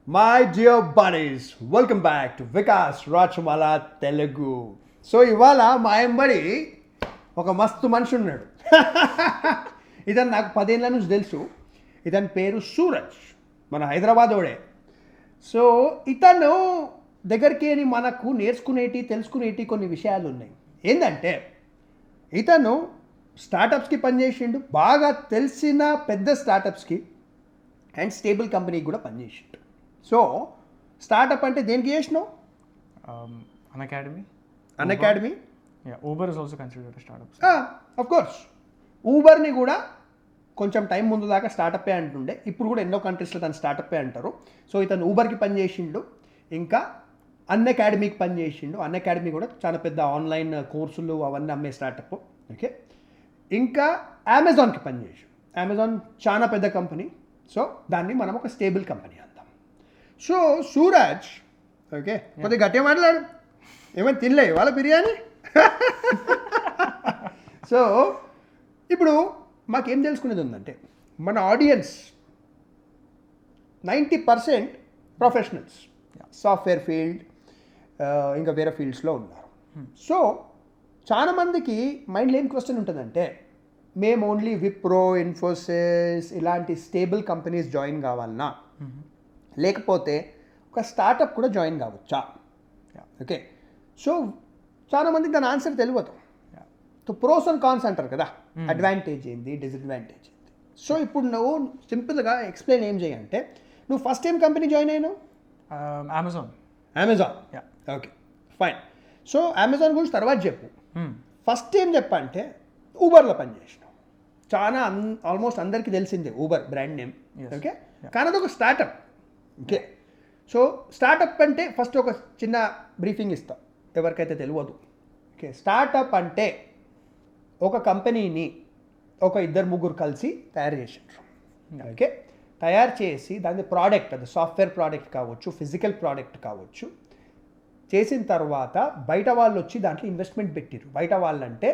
My dear buddies, welcome back to Vikas Rachamala Telugu. So ఇవాళ మా ఎంబడి ఒక మస్తు మనిషి ఉన్నాడు. ఇతను నాకు 10 ఏళ్ళ నుంచి తెలుసు. ఇతని పేరు సూరజ్, మన హైదరాబాదోడే. సో ఇతను దగ్గరికి మనకు నేర్చుకునేటి తెలుసుకునేటి కొన్ని విషయాలు ఉన్నాయి. ఏంటంటే ఇతను స్టార్టప్స్కి పనిచేసిండు, బాగా తెలిసిన పెద్ద స్టార్టప్స్కి అండ్ స్టేబుల్ కంపెనీకి కూడా పనిచేసిండు. సో స్టార్టప్ అంటే దేనికి చేసినావు? Unacademy. Unacademy. Yeah, Uber is also considered a startup. Of course ఊబర్ని కూడా కొంచెం టైం ముందు దాకా స్టార్టప్పే అంటుండే, ఇప్పుడు కూడా ఎన్నో కంట్రీస్లో తను స్టార్టప్పే అంటారు. సో ఇతను ఊబర్కి పనిచేసిండు, ఇంకా అన్అకాడమీకి పనిచేసిండు. అన్అకాడమీ కూడా చాలా పెద్ద ఆన్లైన్ కోర్సులు అవన్నీ అమ్మే స్టార్టప్. ఓకే, ఇంకా అమెజాన్కి పనిచేసాడు. అమెజాన్ చాలా పెద్ద కంపెనీ. సో దాన్ని మనం ఒక స్టేబుల్ కంపెనీ అందాం. సో సూరజ్, ఓకే, కొద్దిగా గట్టిగా మాట్లాడు. ఏమైనా తినలే వాళ్ళ బిర్యానీ? సో ఇప్పుడు మాకేం తెలుసుకునేది ఉందంటే, మన ఆడియన్స్ 90% ప్రొఫెషనల్స్, సాఫ్ట్వేర్ ఫీల్డ్ ఇంకా వేరే ఫీల్డ్స్లో ఉన్నారు. సో చాలామందికి మైండ్లో ఏం క్వశ్చన్ ఉంటుందంటే, మేము ఓన్లీ విప్రో, ఇన్ఫోసిస్ ఇలాంటి స్టేబుల్ కంపెనీస్ జాయిన్ కావాలన్నా, లేకపోతే ఒక స్టార్టప్ కూడా జాయిన్ కావచ్చా? ఓకే, సో చాలామందికి దాని ఆన్సర్ తెలియదు. సో ప్రోస్ అండ్ కాన్స్ అంటారు కదా, అడ్వాంటేజ్ ఏంది, డిసడ్వాంటేజ్ ఏంది. సో ఇప్పుడు నువ్వు సింపుల్గా ఎక్స్ప్లెయిన్ ఏం చేయంటే, నువ్వు ఫస్ట్ టైం కంపెనీ జాయిన్ అయినావు? Amazon. Amazon. Yeah. Okay, fine. So Amazon గురించి తర్వాత చెప్పు. ఫస్ట్ ఏం చెప్పంటే ఊబర్లో పనిచేసినావు. చాలా ఆల్మోస్ట్ అందరికీ తెలిసిందే Uber brand name. Yes. Okay, కానీ అదొక స్టార్టప్. ఓకే, సో స్టార్టప్ అంటే ఫస్ట్ ఒక చిన్న బ్రీఫింగ్ ఇస్తా ఎవరికైతే తెలియదు. ఓకే, స్టార్టప్ అంటే ఒక కంపెనీని ఒక 2-3 కలిసి తయారు చేసిండ్రు. ఓకే, తయారు చేసి దాని ప్రోడక్ట్, అది సాఫ్ట్వేర్ ప్రోడక్ట్ కావచ్చు, ఫిజికల్ ప్రోడక్ట్ కావచ్చు, చేసిన తర్వాత బయట వాళ్ళు వచ్చి దాంట్లో ఇన్వెస్ట్మెంట్ పెట్టిరు. బయట వాళ్ళంటే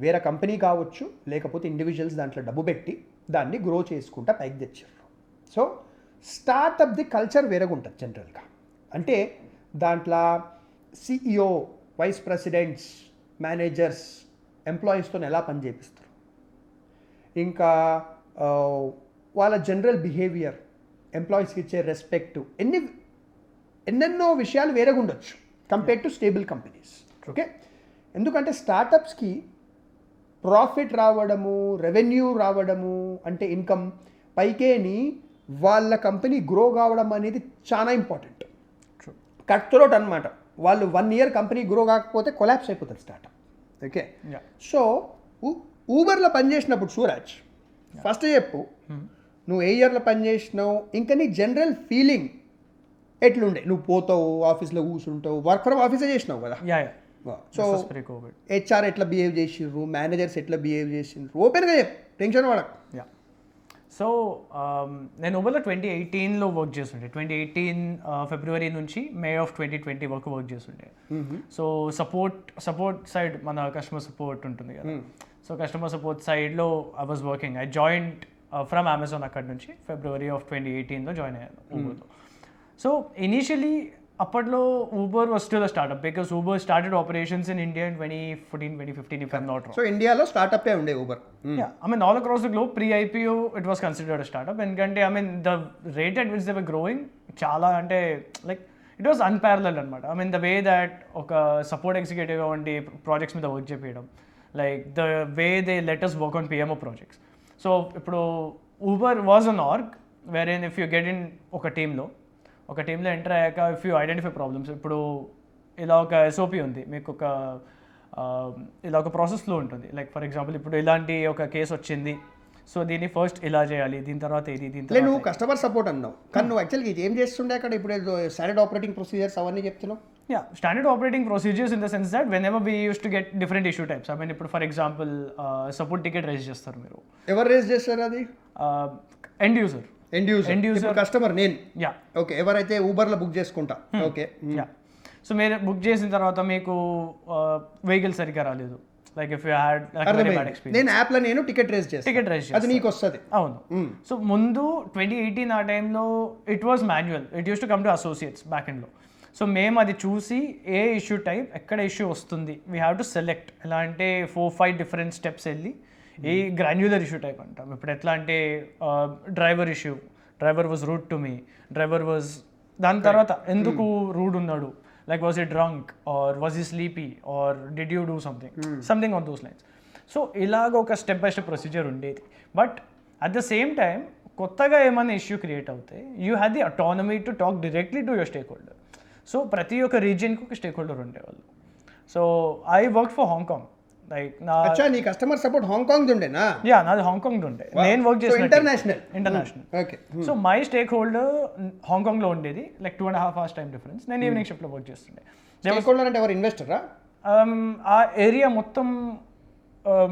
వేరే కంపెనీ కావచ్చు, లేకపోతే ఇండివిజువల్స్ దాంట్లో డబ్బు పెట్టి దాన్ని గ్రో చేసుకుంటా పైకి తెచ్చారు. సో స్టార్టప్ది కల్చర్ వేరేగా ఉంటుంది జనరల్గా. అంటే దాంట్లో సిఇఓ, వైస్ ప్రెసిడెంట్స్, మేనేజర్స్ ఎంప్లాయీస్తో ఎలా పని చేపిస్తారు, ఇంకా వాళ్ళ జనరల్ బిహేవియర్, ఎంప్లాయీస్కి ఇచ్చే రెస్పెక్ట్, ఎన్నెన్నో విషయాలు వేరేగా ఉండొచ్చు compare to stable companies. Okay, ఎందుకంటే స్టార్టప్స్కి ప్రాఫిట్ రావడము, రెవెన్యూ రావడము, అంటే ఇన్కమ్ పైకేని వాళ్ళ కంపెనీ గ్రో కావడం అనేది చాలా ఇంపార్టెంట్. కట్ త్రోట్ అనమాట. వాళ్ళు 1 year కంపెనీ గ్రో కాకపోతే కొలాప్స్ అయిపోతుంది స్టార్టప్. ఓకే, సో ఊబర్లో పనిచేసినప్పుడు సూరజ్ ఫస్ట్ చెప్పు, నువ్వు ఏ ఇయర్లో పనిచేసినావు, ఇంకా నీ జనరల్ ఫీలింగ్ ఎట్లుండే? నువ్వు పోతావు, ఆఫీస్లో కూర్చుంటావు, వర్క్ ఫ్రమ్ ఆఫీసే చేసినావు కదా. సో హెచ్ఆర్ ఎట్లా బిహేవ్ చేసిర్రు, మేనేజర్స్ ఎట్లా బిహేవ్ చేసిండ్రు, ఓపెన్గా చెప్పు, టెన్షన్ పడకు. సో నేను ఊబర్లో 2018లో వర్క్ చేస్తుండే. 2018 ఫిబ్రవరి నుంచి మే ఆఫ్ 2020 వరకు వర్క్ చేస్తుండే. సో సపోర్ట్ సైడ్, మన కస్టమర్ సపోర్ట్ ఉంటుంది కదా. సో కస్టమర్ సపోర్ట్ సైడ్లో I was working. I joined from Amazon. అక్కడ నుంచి ఫిబ్రవరి ఆఫ్ 2018లో జాయిన్ అయ్యాను ఊబర్లో. సో ఇనీషియలీ అప్పట్లో Uber was still a startup, because Uber started operations in India in 2014-2015 if I'm not wrong. So ఇండియాలో startup ఉండే Uber. Yeah, I mean all across the globe pre-IPO it was considered a startup, and I mean the rate at which they were growing chala ante like it was unparalleled anamata. I mean the way that oka support executive onti projects మీద work cheyadam, like the way they let us work on PMO projects. So ఇప్పుడు Uber was an org wherein if you get in ఒక టీంలో enter అయ్యాక if you identify problems, ఇప్పుడు ఇలా ఒక SOP ఉంది, మీకు ఒక ఇలా ఒక ప్రాసెస్ ఫ్లో ఉంటుంది. లైక్ ఫర్ ఎగ్జాంపుల్ ఇప్పుడు ఇలాంటి ఒక కేసు వచ్చింది, సో దీన్ని ఫస్ట్ ఇలా చేయాలి, దీని తర్వాత ఇది, దీని తర్వాత నువ్వు కస్టమర్ సపోర్ట్ అన్నావు, కానీ నువ్వు యాక్చువల్గా ఇది ఏం చేస్తుండే అక్కడ? ఇప్పుడు స్టాండర్డ్ ఆపరేటింగ్ ప్రొసీజర్స్ అవన్నీ చెప్తున్నావు. Standard operating procedures in the sense that whenever we use to get different issue types. I mean ఇప్పుడు for example support ticket raise చేస్తారు మీరు. ఎవరు రైజ్ చేస్తారు అది? End user. కస్టమర్ నేను. ఓకే, ఎవరైతే ఊబర్లో బుక్ చేసుకుంటా. ఓకే, సో మీరు బుక్ చేసిన తర్వాత మీకు వెహికల్ సరిగ్గా రాలేదు, like if you had very bad experience. నేను యాప్లో నేను టికెట్ రేస్ చేస్తాను, టికెట్ రైజ్ అది నీకు వస్తుంది. అవును. సో ముందు 2018 ఆ టైంలో it was manual, it use to come to associates back ఎండ్లో. సో మేము అది చూసి ఏ ఇష్యూ టైప్ ఎక్కడ ఇష్యూ వస్తుంది వీ హ్యావ్ టు సెలెక్ట్. ఎలా అంటే 4-5 డిఫరెంట్ స్టెప్స్ వెళ్ళి ఏ గ్రాన్యులర్ ఇష్యూ టైప్ అంటాం. ఇప్పుడు ఎట్లా అంటే driver issue, driver was rude to me, driver was, దాని తర్వాత ఎందుకు రూడ్ ఉన్నాడు, like was he drunk or was he sleepy or did you do something on those lines. So ఇలాగ ఒక స్టెప్ బై స్టెప్ ప్రొసీజర్ ఉండేది. But at the same time కొత్తగా ఏమైనా issue create అవుతే you have the autonomy to talk directly to your stakeholder. So ప్రతి ఒక్క రీజియన్కి ఒక స్టేక్ హోల్డర్ ఉండేవాళ్ళు. So I work for Hong. Like నీ కస్టమర్ సపోర్ట్ హాంకాంగ్ ఉండేనా? యా, నాది హాంకాంగ్ ఉండే. నేను వర్క్ చేసిన international. Okay. So my stakeholder హాంకాంగ్లో ఉండేది, లైక్ 2.5 hours టైం డిఫరెన్స్. నేను ఈవినింగ్ షిఫ్ట్లో వర్క్ చేస్తుండే. స్టేక్ హోల్డర్ అంటే ఎవరు, ఇన్వెస్టరా? ఆ ఏరియా మొత్తం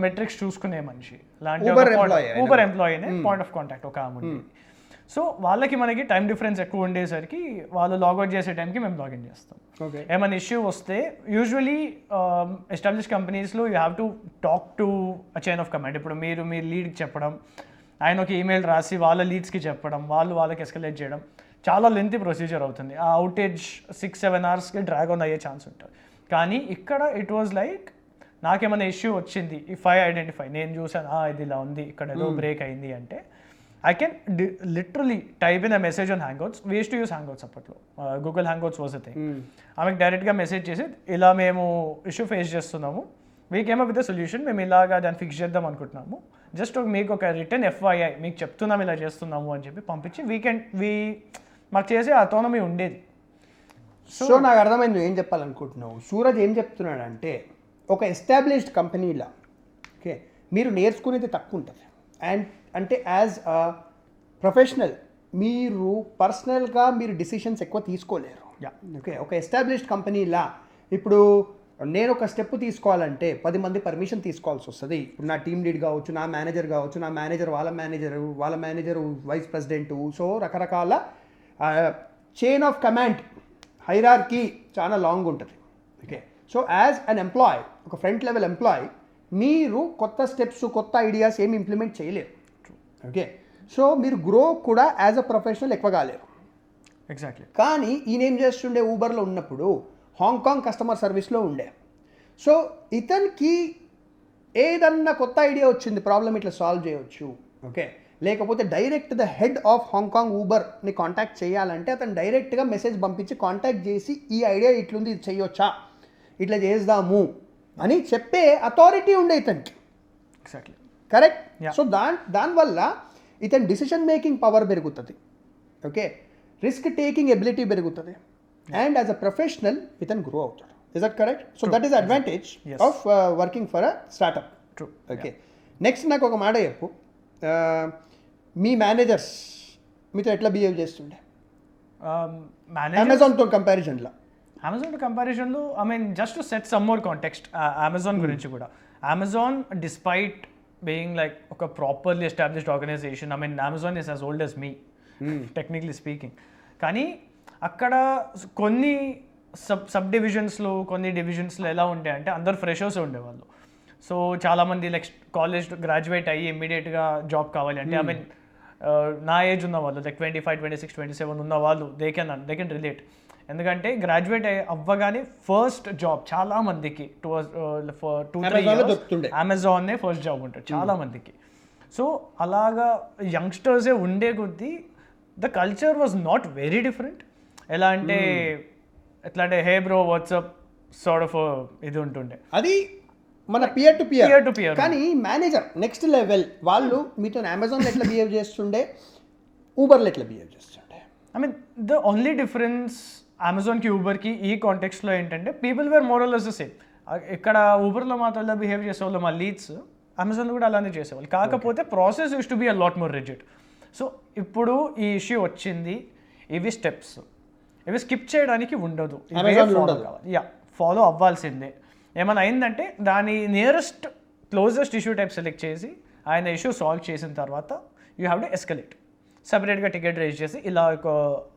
మెట్రిక్స్ చూసుకునే మనిషి, ఊబర్ ఎంప్లాయీనే పాయింట్ ఆఫ్ కాంటాక్ట్ ఒక ఆమె ఉండేది. సో వాళ్ళకి మనకి టైం డిఫరెన్స్ ఎక్కువ ఉండేసరికి వాళ్ళు లాగౌట్ చేసే టైంకి మేము లాగిన్ చేస్తాం. ఏమైనా ఇష్యూ వస్తే యూజువలీ ఎస్టాబ్లిష్ కంపెనీస్లో you have to talk to a chain of command. ఇప్పుడు మీరు మీ లీడ్కి చెప్పడం, ఆయన ఒక ఈమెయిల్ రాసి వాళ్ళ లీడ్స్కి చెప్పడం, వాళ్ళకి ఎస్కలేట్ చేయడం, చాలా లెంతీ ప్రొసీజర్ అవుతుంది. ఆ అవుటేజ్ 6-7 hours డ్రాగ్ ఆన్ అయ్యే ఛాన్స్ ఉంటుంది. కానీ ఇక్కడ ఇట్ వాజ్ లైక్ నాకేమైనా ఇష్యూ వచ్చింది, ఇఫ్ ఐ ఐడెంటిఫై, నేను చూసాను ఇది ఇలా ఉంది, ఇక్కడ ఏదో బ్రేక్ అయింది అంటే I can literally type in a message on Hangouts. We used to use Hangouts అప్పట్లో. Google Hangouts was a thing. ఆమెకు డైరెక్ట్గా మెసేజ్ చేసి ఇలా మేము ఇష్యూ ఫేస్ చేస్తున్నాము, we came up with the solution, మేము ఇలాగా దాన్ని ఫిక్స్ చేద్దాం అనుకుంటున్నాము, జస్ట్ మీకు ఒక రిటర్న్ FYI మీకు చెప్తున్నాము ఇలా చేస్తున్నాము అని చెప్పి పంపించి మాకు చేసే అటానమీ ఉండేది. సో నాకు అర్థమైంది ఏం చెప్పాలనుకుంటున్నావు. సూరజ్ ఏం చెప్తున్నాడంటే ఒక ఎస్టాబ్లిష్డ్ కంపెనీలా ఓకే మీరు నేర్చుకునేది తక్కువ ఉంటుంది. అండ్ అంటే యాజ్ అ ప్రొఫెషనల్ మీరు పర్సనల్గా మీరు డిసిషన్స్ ఎక్కువ తీసుకోలేరు. ఓకే, ఒక ఎస్టాబ్లిష్డ్ కంపెనీలా ఇప్పుడు నేను ఒక స్టెప్ తీసుకోవాలంటే 10 మంది పర్మిషన్ తీసుకోవాల్సి వస్తుంది. ఇప్పుడు నా టీమ్ లీడ్ కావచ్చు, నా మేనేజర్ కావచ్చు, నా మేనేజర్ వాళ్ళ మేనేజరు వైస్ ప్రెసిడెంటు. సో రకరకాల చైన్ ఆఫ్ కమాండ్ హైరార్కీ చాలా లాంగ్ ఉంటుంది. Okay, so as an employee, ఒక ఫ్రంట్ లెవెల్ ఎంప్లాయ్, మీరు కొత్త స్టెప్స్ కొత్త ఐడియాస్ ఏమి ఇంప్లిమెంట్ చేయలేరు. ఓకే, సో మీరు గ్రో కూడా యాజ్ అ ప్రొఫెషనల్ ఎక్కువ కాలేరు. ఎగ్జాక్ట్లీ. కానీ ఈయన ఏం చేస్తుండే, ఊబర్లో ఉన్నప్పుడు హాంకాంగ్ కస్టమర్ సర్వీస్లో ఉండే. సో ఇతనికి ఏదన్నా కొత్త ఐడియా వచ్చింది, ప్రాబ్లం ఇట్లా సాల్వ్ చేయవచ్చు. ఓకే, లేకపోతే direct the head of Hong ఊబర్ని కాంటాక్ట్ చేయాలంటే అతను డైరెక్ట్గా మెసేజ్ పంపించి కాంటాక్ట్ చేసి ఈ ఐడియా ఇట్లుంది, ఇది చేయొచ్చా, ఇట్లా చేద్దాము అని చెప్పే అథారిటీ ఉండే ఇతనికి. Exactly correct. సో దానివల్ల ఇతని డిసిషన్ మేకింగ్ పవర్ పెరుగుతుంది. ఓకే, రిస్క్ టేకింగ్ ఎబిలిటీ పెరుగుతుంది. అండ్ యాజ్ అ ప్రొఫెషనల్ ఇతను గ్రో అవుతాడు. Is that correct? So that is advantage of working for a startup. Okay, next నాకు ఒక మాట చెప్పు, మీ మేనేజర్స్ మీతో ఎట్లా బిహేవ్ చేస్తుండే అమెజాన్తో కంపారిజన్లో? అమెజాన్ కంపారిజన్లో I mean just to set some more context Amazon గురించి కూడా. అమెజాన్ డిస్పైట్ బీయింగ్ లైక్ ఒక properly established organisation, I mean Amazon is as old as me technically speaking. కానీ అక్కడ కొన్ని సబ్ డివిజన్స్లో కొన్ని డివిజన్స్లో ఎలా ఉంటాయి అంటే అందరు ఫ్రెషర్స్ ఉండేవాళ్ళు. సో చాలామంది లైక్ కాలేజ్ గ్రాడ్యుయేట్ అయ్యి ఇమ్మీడియట్గా జాబ్ కావాలి అంటే ఐ మీన్ నా ఏజ్ ఉన్న వాళ్ళు లైక్ 25, 26, 27 ఉన్న వాళ్ళు దే కెన్ రిలేట్. ఎందుకంటే గ్రాడ్యుయేట్ అవ్వగానే ఫస్ట్ జాబ్ చాలా మందికి 2-3 years అమెజాన్నే ఫస్ట్ జాబ్ ఉంటుంది చాలా మందికి. సో అలాగా యంగ్స్టర్సే ఉండే కొద్దీ the culture was not very different. ఎలా అంటే ఎట్లా అంటే హే బ్రో వాట్సాప్ సార్ట్ ఆఫ్ ఇది ఉంటుండే, అది మన పియర్ టు పియర్. కానీ మేనేజర్ నెక్స్ట్ లెవెల్ వాళ్ళు మీతో అమెజాన్లో ఎట్లా బిహేవ్ చేస్తుండే, ఊబర్లో ఎట్లా బిహేవ్ చేస్తుండే? I mean the only difference అమెజాన్కి ఊబర్కి ఈ కాంటెక్స్ట్లో ఏంటంటే people were more or less the same. ఇక్కడ ఊబర్లో మాత్రం బిహేవ్ చేసేవాళ్ళు మా లీడ్స్, అమెజాన్లో కూడా అలానే చేసేవాళ్ళు. కాకపోతే process use to be a lot more rigid. So ఇప్పుడు ఈ ఇష్యూ వచ్చింది, ఇవి స్టెప్స్, ఇవి స్కిప్ చేయడానికి ఉండదు, ఫాలో అవ్వాల్సిందే. ఏమైనా అయిందంటే దాని nearest closest issue type select చేసి ఆయన ఇష్యూ సాల్వ్ చేసిన తర్వాత యూ హ్యావ్ టు ఎస్కలేట్, సపరేట్గా టికెట్ రేజ్ చేసి ఇలా ఒక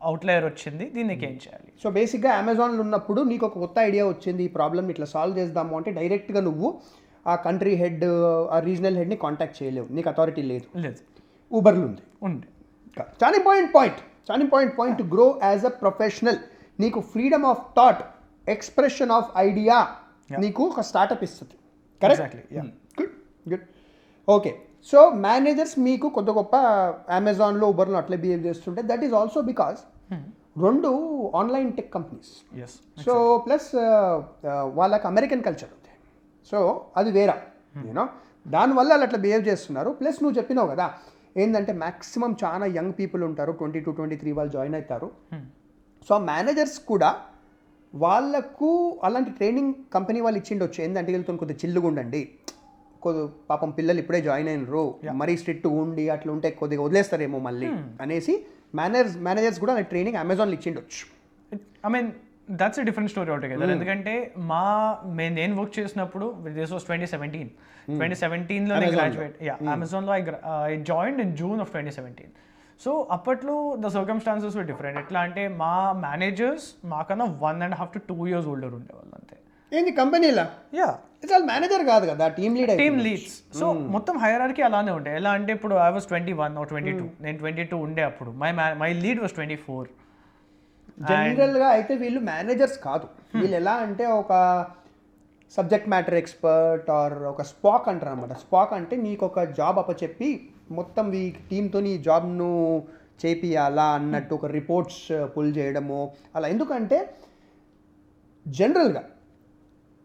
అవుట్లయర్ వచ్చింది దీనికి ఏం చేయాలి. సో బేసిక్గా అమెజాన్లో ఉన్నప్పుడు నీకు ఒక కొత్త ఐడియా వచ్చింది, ఈ ప్రాబ్లమ్ ఇట్లా సాల్వ్ చేద్దాము అంటే డైరెక్ట్గా నువ్వు ఆ కంట్రీ హెడ్ ఆ రీజనల్ హెడ్ని కాంటాక్ట్ చేయలేవు, నీకు అథారిటీ లేదు. లేదు, ఊబర్లో ఉంది. ఉంది. చాలా important point to grow as a professional. నీకు freedom of thought, expression of idea నీకు ఒక స్టార్టప్ ఇస్తుంది. Correct? Good. Okay, so managers మీకు కొద్ది గొప్ప అమెజాన్లో, ఊబర్లో అట్లే బిహేవ్ చేస్తుంటే దట్ ఈస్ ఆల్సో బికాస్ రెండు online tech companies. So plus వాళ్ళకి అమెరికన్ కల్చర్ ఉంది, సో అది వేరే యూనో, దానివల్ల వాళ్ళు అట్లా బిహేవ్ చేస్తున్నారు. ప్లస్ నువ్వు చెప్పినావు కదా ఏంటంటే మ్యాక్సిమం చాలా యంగ్ పీపుల్ ఉంటారు, 22, 23 వాళ్ళు జాయిన్ అవుతారు. సో మేనేజర్స్ కూడా వాళ్ళకు అలాంటి ట్రైనింగ్ కంపెనీ వాళ్ళు ఇచ్చిండొచ్చు. ఏంటంటే వీళ్ళతో కొద్దిగా చిల్లుగా ఉండండి, పాపం పిల్లలు ఇప్పుడే జాయిన్ అయినరు, మరీ స్ట్రిక్ట్ ఉండి అట్లా ఉంటే కొద్దిగా వదిలేస్తారేమో మళ్ళీ అనేసి మేనేజర్స్ కూడా ట్రైనింగ్ అమెజాన్లో ఇచ్చిండొచ్చు. I mean that's a different story altogether. ఎందుకంటే నేను వర్క్ చేసినప్పుడు దిస్ వాస్ 2017లో నేను గ్రాడ్యుయేట్ అమెజాన్లో I joined in June of 2017. So అప్పట్లో ద సర్కమ్స్టాన్సెస్ వర్ డిఫరెంట్. ఎట్లా అంటే మా మేనేజర్స్ మాకన్నా 1.5 to 2 years ఓల్డర్ ఉండేవాళ్ళు అంతే. ఏంది కంపెనీలా? మేనేజర్ కాదు కదా, టీమ్ లీడ్స్. సో మొత్తం హైరార్కీ అలానే ఉండే. ఎలా అంటే ఇప్పుడు ఐ వాస్ 21 or 22, నేను 22 ఉండే అప్పుడు. My lead was 24. జనరల్గా అయితే వీళ్ళు మేనేజర్స్ కాదు, వీళ్ళు ఎలా అంటే ఒక సబ్జెక్ట్ మ్యాటర్ ఎక్స్పర్ట్ ఆర్ ఒక స్పాక్ అంటారు అనమాట. స్పాక్ అంటే నీకు ఒక జాబ్ అప్పచెప్పి మొత్తం ఈ టీంతో నీ జాబ్ను చేపియాలా అన్నట్టు ఒక రిపోర్ట్స్ పుల్ చేయడము అలా. ఎందుకంటే జనరల్గా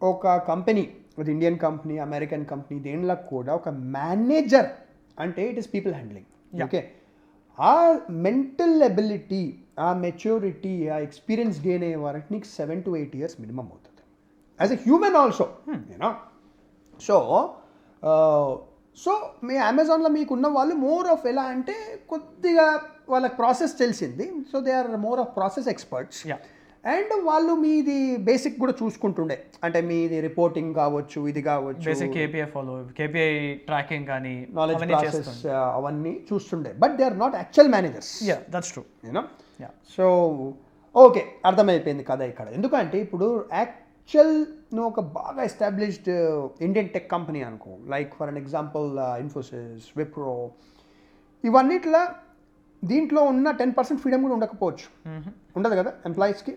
ఒక కంపెనీ, అది ఇండియన్ కంపెనీ, అమెరికన్ కంపెనీ, దేనిలో కూడా ఒక మేనేజర్ అంటే it is people handling. Okay, ఆ మెంటల్ ఎబిలిటీ, ఆ మెచ్యూరిటీ, ఆ ఎక్స్పీరియన్స్ గెయిన్ అయ్యే వరకు నీకు 7 to 8 years మినిమం అవుతుంది as a human also, you know. So మీ అమెజాన్లో మీకున్న వాళ్ళు మోర్ ఆఫ్ ఎలా అంటే కొద్దిగా వాళ్ళకి ప్రాసెస్ తెలిసింది, so they are more of process experts. And వాళ్ళు మీది బేసిక్ కూడా చూసుకుంటుండే, అంటే మీది రిపోర్టింగ్ కావచ్చు, ఇది కావచ్చు, బేసిక్ కేపీఐ ట్రాకింగ్ కానీ నాలెడ్జ్ ప్రాసెస్ అవన్నీ చూస్తుండే. But they are not actual managers. That's true, you know. So okay, అర్థమైపోయింది కదా ఇక్కడ. ఎందుకంటే ఇప్పుడు యాక్చువల్ నువ్వు ఒక బాగా ఎస్టాబ్లిష్డ్ ఇండియన్ టెక్ కంపెనీ అనుకో, like for an example Infosys, Wipro, ఇవన్నిట్లా దీంట్లో ఉన్న 10% ఫ్రీడమ్ కూడా ఉండకపోవచ్చు. ఉండదు కదా ఎంప్లాయీస్కి.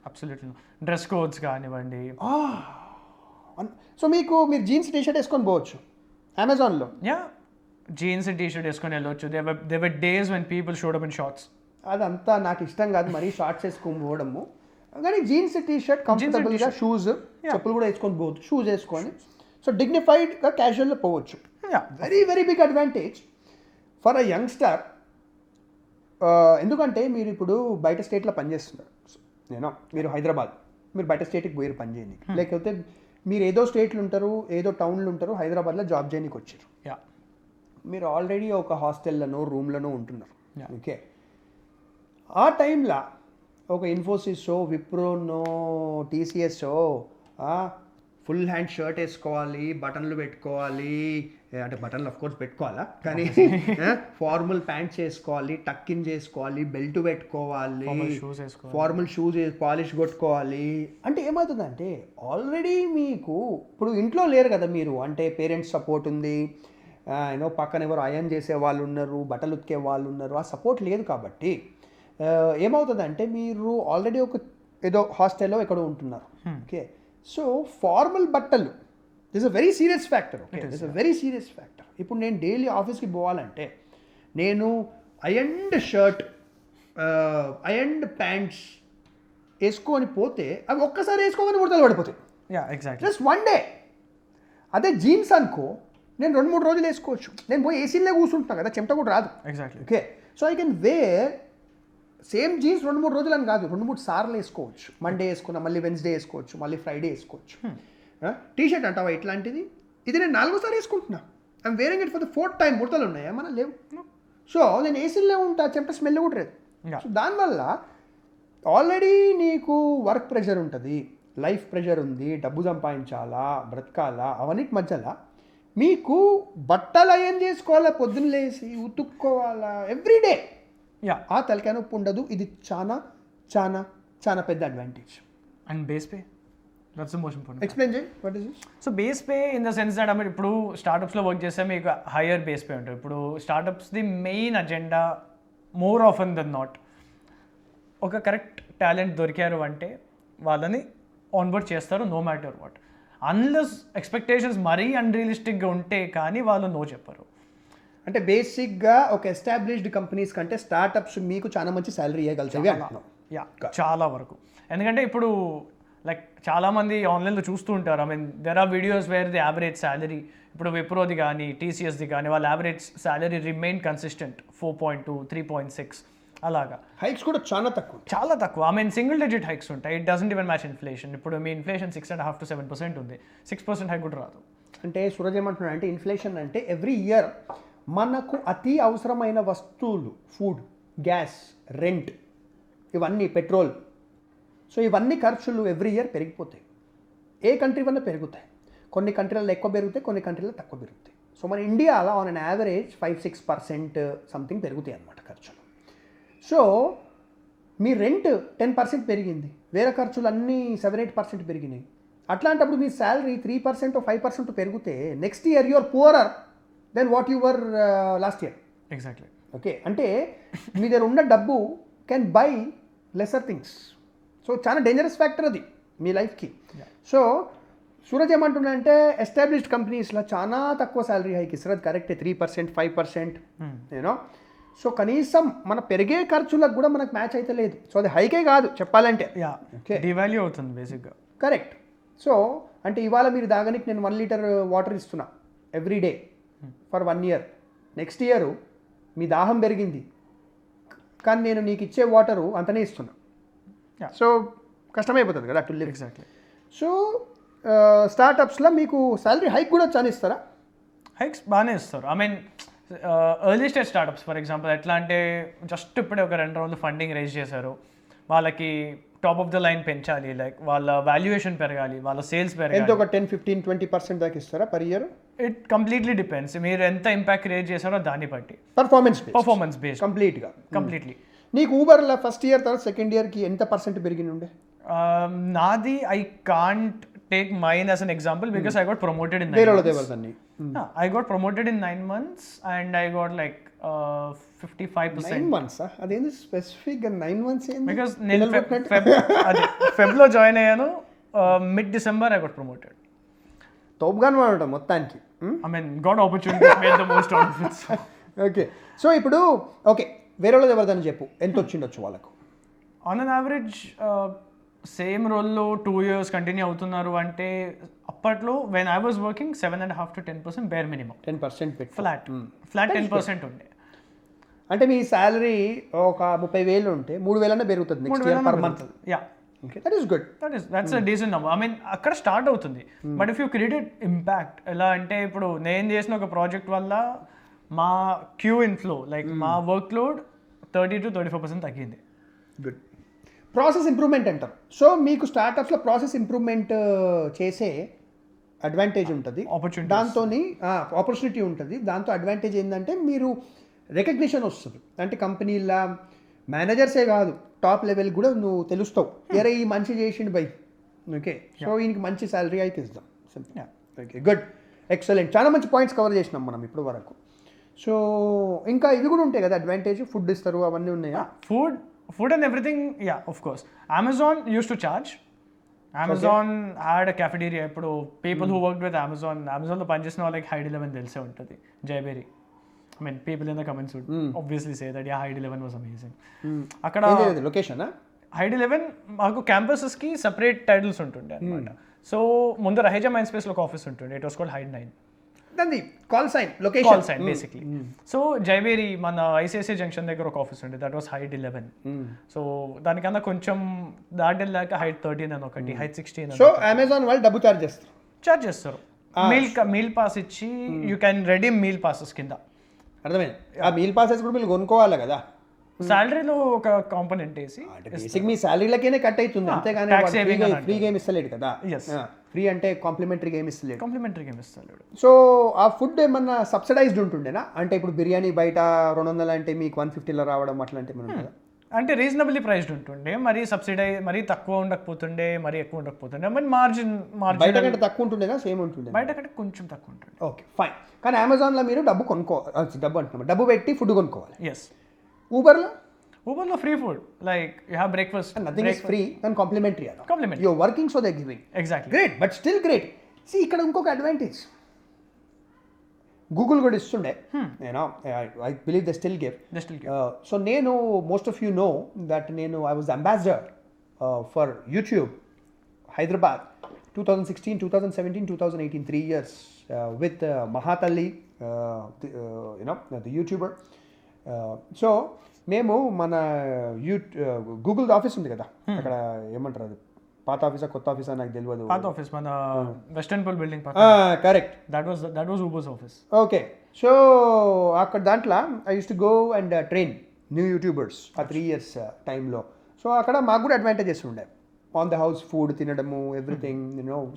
అబ్సల్యూట్లీ. డ్రెస్ కోడ్స్ కానివ్వండి. సో మీరు జీన్స్ టీషర్ట్ వేసుకొని పోవచ్చు అమెజాన్లో. జీన్స్ టీషర్ట్ వేసుకొని వెళ్ళొచ్చు. They were days when people showed up in shorts. అదంతా నాకు ఇష్టం కాదు, మరీ షార్ట్స్ వేసుకొని పోవడము. కానీ జీన్స్ టీషర్ట్ కంఫర్టబుల్గా, షూస్, చెప్పులు కూడా వేసుకొని పోవచ్చు, షూస్ వేసుకొని. సో డిగ్నిఫైడ్గా క్యాజువల్లో పోవచ్చు. Very very big advantage for a youngster. ఎందుకంటే మీరు ఇప్పుడు బయట స్టేట్లో పనిచేస్తున్నారు, మీరు హైదరాబాద్, మీరు బయట స్టేట్కి పోయారు పని చేయడానికి, లేకపోతే మీరు ఏదో స్టేట్లు ఉంటారు, ఏదో టౌన్లో ఉంటారు, హైదరాబాద్లో జాబ్ చేయడానికి వచ్చారు. మీరు ఆల్రెడీ ఒక హాస్టల్లోనో రూమ్లోనో ఉంటున్నారు. ఓకే, ఆ టైంలో ఒక ఇన్ఫోసిసో, విప్రోనో, టీసీఎస్ఓ ఫుల్ హ్యాండ్ షర్ట్ వేసుకోవాలి, బటన్లు పెట్టుకోవాలి, అంటే బటన్లు ఆఫ్ కోర్స్ పెట్టుకోవాలా, కానీ ఫార్మల్ ప్యాంట్స్ వేసుకోవాలి, టక్ ఇన్ చేసుకోవాలి, బెల్ట్ పెట్టుకోవాలి, ఫార్మల్ షూస్ పాలిష్ కొట్టుకోవాలి. అంటే ఏమవుతుందంటే ఆల్రెడీ మీకు ఇప్పుడు ఇంట్లో లేరు కదా మీరు, అంటే పేరెంట్స్ సపోర్ట్ ఉంది, పక్కన ఎవరు అయన్ చేసే వాళ్ళు ఉన్నారు, బట్టలు ఉతికే వాళ్ళు ఉన్నారు, ఆ సపోర్ట్ లేదు. కాబట్టి ఏమవుతుందంటే మీరు ఆల్రెడీ ఒక ఏదో హాస్టల్లో ఎక్కడో ఉంటున్నారు. ఓకే, సో ఫార్మల్ బట్టలు this a very serious factor. Okay, this a very serious factor. ఇప్పుడు నేను డైలీ ఆఫీస్కి పోవాలంటే నేను అయండ్ షర్ట్, అయండ్ ప్యాంట్స్ వేసుకొని పోతే అవి ఒక్కసారి వేసుకోమని ముడతలు పడిపోతాయి. Just one day. అదే జీన్స్ అనుకో, నేను 2-3 రోజులు వేసుకోవచ్చు. నేను పోయి ఏసీలో కూర్చుంటున్నాను కదా, చెమట కూడా రాదు. Okay, so I can wear same jeans 2-3 రోజులు అని కాదు, 2-3 సార్లు వేసుకోవచ్చు. మండే వేసుకున్నా, మళ్ళీ వెన్స్డే వేసుకోవచ్చు, మళ్ళీ ఫ్రైడే వేసుకోవచ్చు. టీషర్ట్ అంటావా ఇట్లాంటిది, ఇది నేను 4వ సారి వేసుకుంటున్నా. I'm wearing it for the 4th time. ముడతలు ఉన్నాయా? మన లేవు. సో నేను ఏసీలో ఉంటా, చెమట స్మెల్ కూడా లేదు. సో దానివల్ల ఆల్రెడీ నీకు వర్క్ ప్రెషర్ ఉంటుంది, లైఫ్ ప్రెషర్ ఉంది, డబ్బు సంపాదించాలా, బ్రతకాలా, అవన్నిటి మధ్యలో మీకు బట్టలు అయన్ చేసుకోవాలా, పొద్దున్న లేసి ఉతుక్కోవాలా ఎవ్రీడే. ఆ తలకాయ నొప్పి ఉండదు. ఇది చాలా చాలా చాలా పెద్ద advantage. And base pay that's the most important. Explain చేయి what is this. So base pay in the sense that ఇప్పుడు స్టార్టప్స్లో వర్క్ చేస్తే మీకు హయ్యర్ బేస్ పే ఉంటుంది. ఇప్పుడు స్టార్టప్స్ది main agenda more often than not ఒక కరెక్ట్ టాలెంట్ దొరికారు అంటే వాళ్ళని ఆన్బోర్డ్ చేస్తారు no matter what. Unless expectations మరీ అన్రియలిస్టిక్గా ఉంటే కానీ వాళ్ళు నో చెప్పరు. అంటే బేసిక్గా ఒక ఎస్టాబ్లిష్డ్ కంపెనీస్ కంటే స్టార్టప్స్ మీకు చాలా మంచి శాలరీ ఇవ్వగలుగుతాయి అంటున్నాం. యా చాలా వరకు. ఎందుకంటే ఇప్పుడు లైక్ చాలామంది ఆన్లైన్లో చూస్తూ ఉంటారు. I mean there are videos where the average salary ఇప్పుడు విప్రోది కానీ టీసీఎస్ది కానీ వాళ్ళ యావరేజ్ శాలరీ రిమైన్ కన్సిస్టెంట్ 4.2 3.6 అలాగా. హైక్స్ కూడా చాలా తక్కువ. I mean single digit hikes ఉంటాయి. It doesn't even match inflation. ఇప్పుడు మీ ఇన్ఫ్లేషన్ 6.5 to 7% ఉంది. 6% హైక్ కూడా రాదు. అంటే సూరజ్ ఏమంటున్నాడు అంటే ఇన్ఫ్లేషన్ అంటే ఎవ్రీ ఇయర్ మనకు అతి అవసరమైన వస్తువులు ఫుడ్, గ్యాస్, రెంట్, ఇవన్నీ పెట్రోల్, సో ఇవన్నీ ఖర్చులు ఎవ్రీ ఇయర్ పెరిగిపోతాయి. ఏ కంట్రీ వల్ల పెరుగుతాయి. కొన్ని కంట్రీలలో ఎక్కువ పెరుగుతాయి, కొన్ని కంట్రీలలో తక్కువ పెరుగుతాయి. సో మన ఇండియాలో ఆన్ అన్ యావరేజ్ 5-6% సంథింగ్ పెరుగుతాయి అన్నమాట ఖర్చులు. సో మీ రెంట్ 10% పెరిగింది, వేరే ఖర్చులు అన్నీ 7-8% పెరిగినాయి. అట్లాంటప్పుడు మీ శాలరీ 3% 5% పెరిగితే next year you're poorer than what you were last year. Exactly. Okay, అంటే మీ దగ్గర ఉన్న డబ్బు can buy lesser things. So చాలా డేంజరస్ ఫ్యాక్టర్ అది మీ లైఫ్కి. సో సూరజ్ ఏమంటున్నా అంటే ఎస్టాబ్లిష్డ్ కంపెనీస్లో చాలా తక్కువ శాలరీ హైక్ ఇస్తారు. అది కరెక్టే, 3% 5% యూనో. సో కనీసం మన పెరిగే ఖర్చులకు కూడా మనకు మ్యాచ్ అయితే లేదు. సో అది హైకే కాదు చెప్పాలంటే. డివాల్యూ అవుతుంది బేసిక్గా. కరెక్ట్. సో అంటే ఇవాళ మీరు దాగనికి నేను 1 లీటర్ వాటర్ ఇస్తున్నా every day for 1 year. Next year మీ దాహం పెరిగింది కానీ నేను నీకు ఇచ్చే వాటరు అంతనే ఇస్తున్నా. సో కష్టమైపోతుంది కదా టు లివ్. ఎగ్జాక్ట్లీ. సో స్టార్టప్స్లో మీకు శాలరీ హైక్ కూడా చాలా ఇస్తారా? హైక్స్ బాగానే ఇస్తారు. I mean early stage startups for example ఎట్లా అంటే జస్ట్ ఇప్పుడే ఒక 2 rounds ఫండింగ్ రైజ్ చేశారు. వాళ్ళకి టాప్ ఆఫ్ ద లైన్ పెంచాలి, లైక్ వాళ్ళ వాల్యుయేషన్ పెరగాలి, వాళ్ళ సేల్స్ పెరగాలి. ఎంత ఒక 10-15-20% దాకా ఇస్తారా per year? It completely depends. మీరు ఎంత ఇంపాక్ట్ క్రియేట్ చేశారో దాన్ని బట్టి. Performance based completely. నీకు ఊబర్లో ఫస్ట్ ఇయర్ తర్వాత సెకండ్ ఇయర్కి ఎంత పర్సెంట్ పెరిగి ఉండే? నాది I can't take mine as an example because I got promoted in I got promoted in 9 months and I got like 55%. 9 months? అదేంటి స్పెసిఫిక్ 9 months ఏంది? Because నేను ఫెబ్లో జాయిన్ అయ్యాను, mid December I got promoted. తోపుగాను వాడట మొత్తానికి. I mean got opportunity, made the most out of it. Okay, so ఇప్పుడు okay వేరే వాళ్ళది ఎవరిదని చెప్పు, ఎంత వచ్చిండొచ్చు వాళ్ళకు? ఆన్ అన్ యావరేజ్ సేమ్ రోల్లో 2 years కంటిన్యూ అవుతున్నారు అంటే అప్పట్లో when I was working 7.5 to 10% bear minimum. 10% పెట్టి ఫ్లాట్ 10% ఉండే. అంటే మీ శాలరీ ఒక 30,000 ఉంటే 3,000 పెరుగుతుంది next year per month. Yeah, that is good. That's a decent number. I mean అక్కడ స్టార్ట్ అవుతుంది. But if you created impact, ఎలా అంటే ఇప్పుడు నేను చేసిన ఒక ప్రాజెక్ట్ వల్ల మా క్యూ ఇన్ఫ్లో లైక్ మా వర్క్ లోడ్ 30 to 35% తగ్గింది. గుడ్. ప్రాసెస్ ఇంప్రూవ్మెంట్ అంటారు. సో మీకు స్టార్టప్స్లో ప్రాసెస్ ఇంప్రూవ్మెంట్ చేసే అడ్వాంటేజ్ ఉంటుంది, దాంతో ఆపర్చునిటీ ఉంటుంది. దాంతో అడ్వాంటేజ్ ఏంటంటే మీరు రికగ్నిషన్ వస్తుంది. అంటే కంపెనీల మేనేజర్సే కాదు టాప్ లెవెల్ కూడా నువ్వు తెలుస్తావు, ఎరే ఈ మంచి చేసిండు బై. ఓకే, సో ఈయనకి మంచి శాలరీ అయితే ఇద్దాం. Okay, good, excellent. చాలా మంచి పాయింట్స్ కవర్ చేసినాం మనం ఇప్పుడు వరకు. సో ఇంకా ఇవి కూడా ఉంటాయి కదా అడ్వాంటేజ్, ఫుడ్ ఇస్తారు అవన్నీ ఉన్నాయా? Food and everything, yeah, of course. Amazon used to charge. Amazon had a cafeteria. ఇప్పుడు people who worked with Amazonలో పనిచేసిన వాళ్ళకి Hyde11 తెలిసే ఉంటుంది, Jayabheri. I mean, people in the comments would obviously say that yeah, Hyde11 was amazing. అక్కడ location Hyde11 మాకు క్యాంపసెస్కి separate titles ఉంటుండే అనమాట. So ముందు రహేజా మైండ్ స్పేస్లో ఒక ఆఫీస్ ఉంటుండే, it was called Hyde9. Call sign location basically. So జైవేరి మన ఐసిఐసిఐ జంక్షన్ దగ్గర ఒక ఆఫీస్ ఉండే, దట్ వాస్ Hyde11. సో దానికన్నా కొంచెం దాటిల్లాక Hyde13 అని ఒకటి, Hyde16. సో అమెజాన్ వాళ్ళు డబ్బు చార్జ్ చేస్తారు. మీల్ పాస్ ఇచ్చి you can redeem meal passes కింద. అర్థమైంది. ఆ మీల్ పాసెస్ కూడా మీరు కొనుక్కోవాలి కదా, శాలరీలో ఒక కాంపోనెంట్ వేసి. బేసిక్ మీ శాలరీలకేనే కట్ అవుతుంది, అంతేగాని ఫ్రీ గేమ్ ఇస్తలేడు కదా. ఫ్రీ అంటే కాంప్లిమెంటరీ గేమ్ ఇస్తలేడు. సో ఆ ఫుడ్ ఏమన్నా సబ్సిడైజ్డ్ ఉంటుండేనా? అంటే ఇప్పుడు బిర్యానీ బయట 200 అంటే మీకు 150లో రావడం అట్లాంటి ఏమన్నా? అంటే రీజనబుల్లీ ప్రైస్డ్ ఉంటుండే, మరీ సబ్సిడై మరీ తక్కువ ఉండకపోతుండే, మరీ ఎక్కువ ఉండకపోతుండే, బట్ బయట కంటే తక్కువ ఉంటుండేనా సేమ్ ఉంటుండే? బయట కంటే కొంచెం తక్కువ ఉంటుంది. Okay fine. కానీ అమెజాన్లో మీరు డబ్బు కొనుక్కోవాలి, డబ్బు అంటున్నాం, డబ్బు పెట్టి ఫుడ్ కొనుక్కోవాలి. ఎస్. ఊబర్లో free food, like you have breakfast, nothing is free and complimentary. Complimentary, you're working so they giving. Exactly. Great, but still great. See ఇక్కడ ఇంకొక అడ్వాంటేజ్ గూగుల్ కూడా ఇస్తుండే, నేను I believe they still give. So నేను most of you know that నేను I was ambassador for YouTube Hyderabad 2016, 2017, 2018, 3 years with Mahatalli, the YouTuber. So మేము మన Google office ఉంది కదా అక్కడ, ఏమంటారు అది, పాత ఆఫీసా కొత్త ఆఫీసా నాకు తెలియదు. పాత ఆఫీస్ మన western pool building. Correct, that was Ubers office. Okay. So అక్కడ దాంట్లో I use to go and train new YouTubers ఆ 3 years టైంలో. సో అక్కడ మాకు కూడా అడ్వాంటేజెస్ ఉండే, ఆన్ ద హౌస్ ఫుడ్ తినడము, ఎవ్రీథింగ్,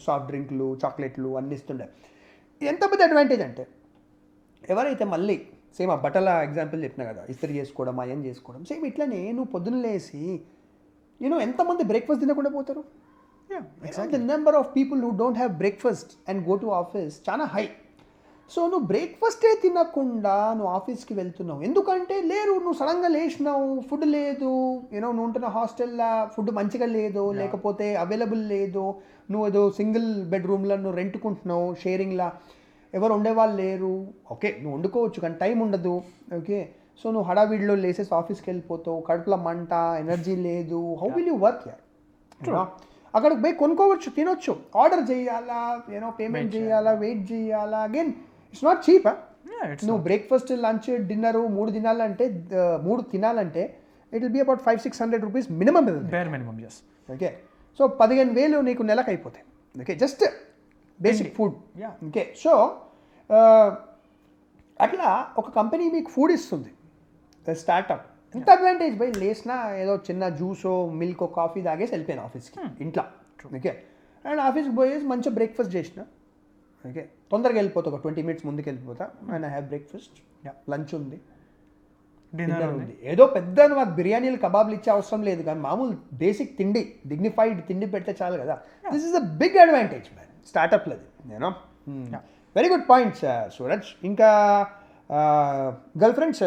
సాఫ్ట్ డ్రింక్లు, చాక్లెట్లు అన్నీ ఇస్తుండే. ఎంత పెద్ద అడ్వాంటేజ్ అంటే, ఎవరైతే మళ్ళీ సేమ్ ఆ బట్టల ఎగ్జాంపుల్ చెప్పినా కదా, ఇస్త్రీ చేసుకోవడం, అయన్ చేసుకోవడం, సేమ్ ఇట్లనే నువ్వు పొద్దున్న లేసి ఎంతమంది బ్రేక్ఫాస్ట్ తినకుండా పోతారు? The number of people who don't have breakfast and go to office చాలా హై. సో నువ్వు బ్రేక్ఫాస్టే తినకుండా నువ్వు ఆఫీస్కి వెళ్తున్నావు, ఎందుకంటే లేరు, నువ్వు సడన్గా లేచినావు, ఫుడ్ లేదు, నువ్వు ఉంటున్న హాస్టల్లో ఫుడ్ మంచిగా లేదు, లేకపోతే అవైలబుల్ లేదు, నువ్వు ఏదో సింగిల్ బెడ్రూమ్లో నువ్వు రెంట్కుంటున్నావు, షేరింగ్లా ఎవరు ఉండేవాళ్ళు లేరు. ఓకే, నువ్వు వండుకోవచ్చు కానీ టైం ఉండదు. ఓకే, సో నువ్వు హడావిడిలో లేసేసి ఆఫీస్కి వెళ్ళిపోతావు, కడుపులో మంట, ఎనర్జీ లేదు. హౌ విల్ యూ వర్క్ యార్? అక్కడికి పోయి కొనుక్కోవచ్చు, తినొచ్చు, ఆర్డర్ చేయాలా, పేమెంట్ చేయాలా, వెయిట్ చేయాలా. Again it's not cheap. నువ్వు బ్రేక్ఫాస్ట్, లంచ్, డిన్నర్ 3 తినాలంటే it will be about 500-600 rupees minimum. Okay, so 15,000 నీకు నెలకు అయిపోతాయి. Okay, just basic food. Okay, so అట్లా ఒక కంపెనీ మీకు ఫుడ్ ఇస్తుంది, స్టార్ట్అప్. ఇంత అడ్వాంటేజ్ బై లేసినా ఏదో చిన్న జ్యూసో, మిల్క్, కాఫీ తాగేసి వెళ్ళిపోయాను ఆఫీస్కి ఇంట్లో. ఓకే, అండ్ ఆఫీస్కి పోయేసి మంచిగా బ్రేక్ఫాస్ట్ చేసిన. ఓకే, తొందరగా వెళ్ళిపోతా, ఒక 20 minutes ముందుకు వెళ్ళిపోతా. And I have breakfast, lunch ఉంది, డిన్నర్ ఉంది. ఏదో పెద్ద మాకు బిర్యానీలు, కబాబ్లు ఇచ్చే అవసరం లేదు, కానీ మామూలు బేసిక్ తిండి, డిగ్నిఫైడ్ తిండి పెడితే చాలు కదా. This is a big advantage man స్టార్టప్లది. Very good points Suraj. ఇంకా గర్ల్ ఫ్రెండ్స్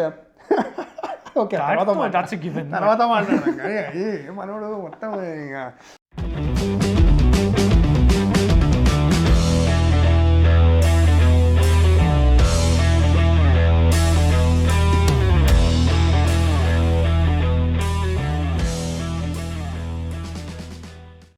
ఓకే, తర్వాత మాట్లాడదాం. మనోడు మొత్తం